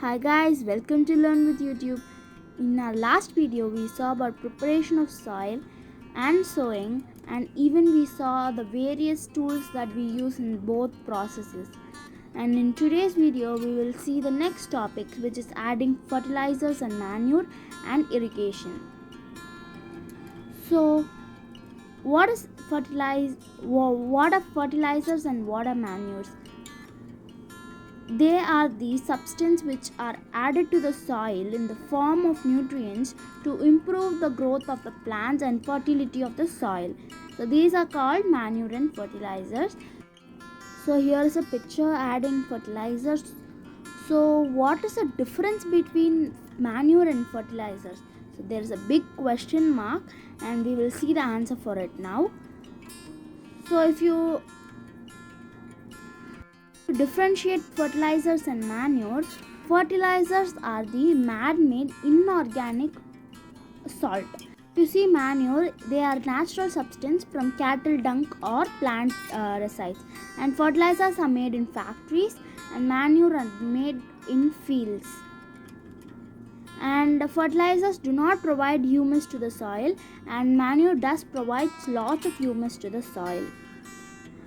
Hi guys, welcome to Learn with YouTube. In our last video, we saw about preparation of soil and sowing, and even we saw the various tools that we use in both processes. And in today's video, we will see the next topic, which is adding fertilizers and manure and irrigation. So, what are fertilizers and what are manures? They are the substances which are added to the soil in the form of nutrients to improve the growth of the plants and fertility of the soil. So these are called manure and fertilizers. So here is a picture adding fertilizers. So what is the difference between manure and fertilizers? So there is a big question mark and we will see the answer for it now. So if you to differentiate fertilizers and manure, fertilizers are the man-made inorganic salt. You see, manure, they are natural substance from cattle dung or plant resides, and fertilizers are made in factories and manure are made in fields. And fertilizers do not provide humus to the soil, and manure does provide lots of humus to the soil.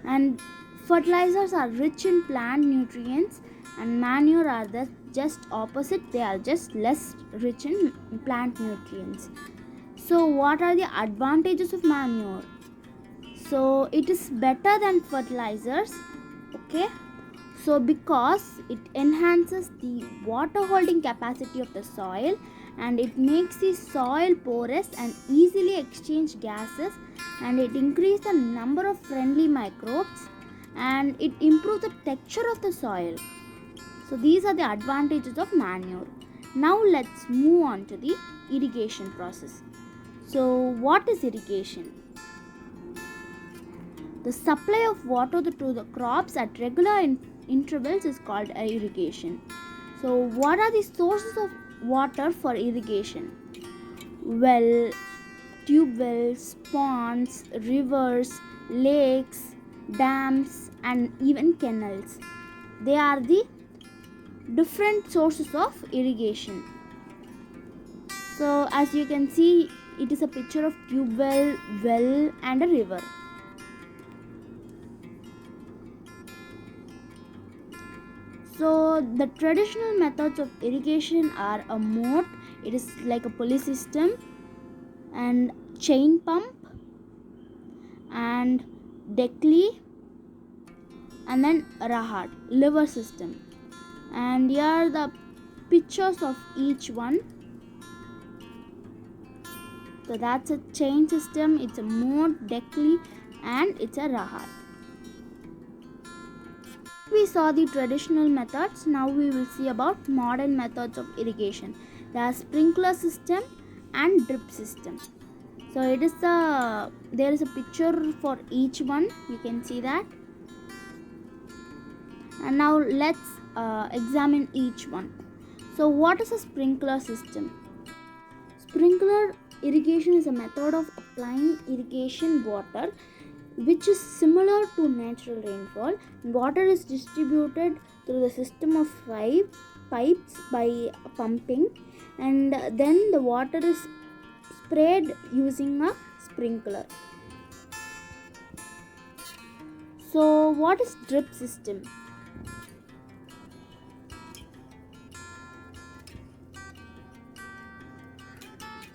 And fertilizers are rich in plant nutrients and manure are the just opposite, they are just less rich in plant nutrients. So what are the advantages of manure? So it is better than fertilizers, okay? So because it enhances the water holding capacity of the soil and it makes the soil porous and easily exchange gases, and it increases the number of friendly microbes, and it improves the texture of the soil. So these are the advantages of manure. Now let's move on to the irrigation process. So what is irrigation? The supply of water to the crops at regular intervals is called irrigation. So what are the sources of water for irrigation? Well, tube wells, ponds, rivers, lakes, dams, and even canals. They are the different sources of irrigation. So as you can see, it is a picture of tube well, and a river. So the traditional methods of irrigation are a moat, it is like a pulley system, and chain pump, and deckley, and then rahat, liver system. And here are the pictures of each one. So that's a chain system, it's a moat, deckley, and it's a rahat. We saw the traditional methods. Now we will see about modern methods of irrigation. There are sprinkler system and drip system. So there is a picture for each one. You can see that. And now let's examine each one. So what is a sprinkler system? Sprinkler irrigation is a method of applying irrigation water which is similar to natural rainfall. Water is distributed through the system of pipes by pumping, and then the water is sprayed using a sprinkler. So what is drip system?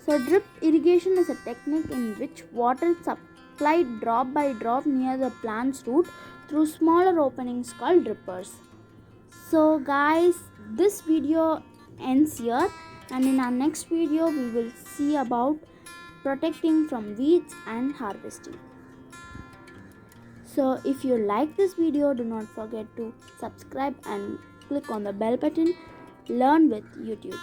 So drip irrigation is a technique in which water is applied drop by drop near the plant's root through smaller openings called drippers. So guys, this video ends here, and in our next video we will see about protecting from weeds and harvesting. So if you like this video, do not forget to subscribe and click on the bell button. Learn with YouTube.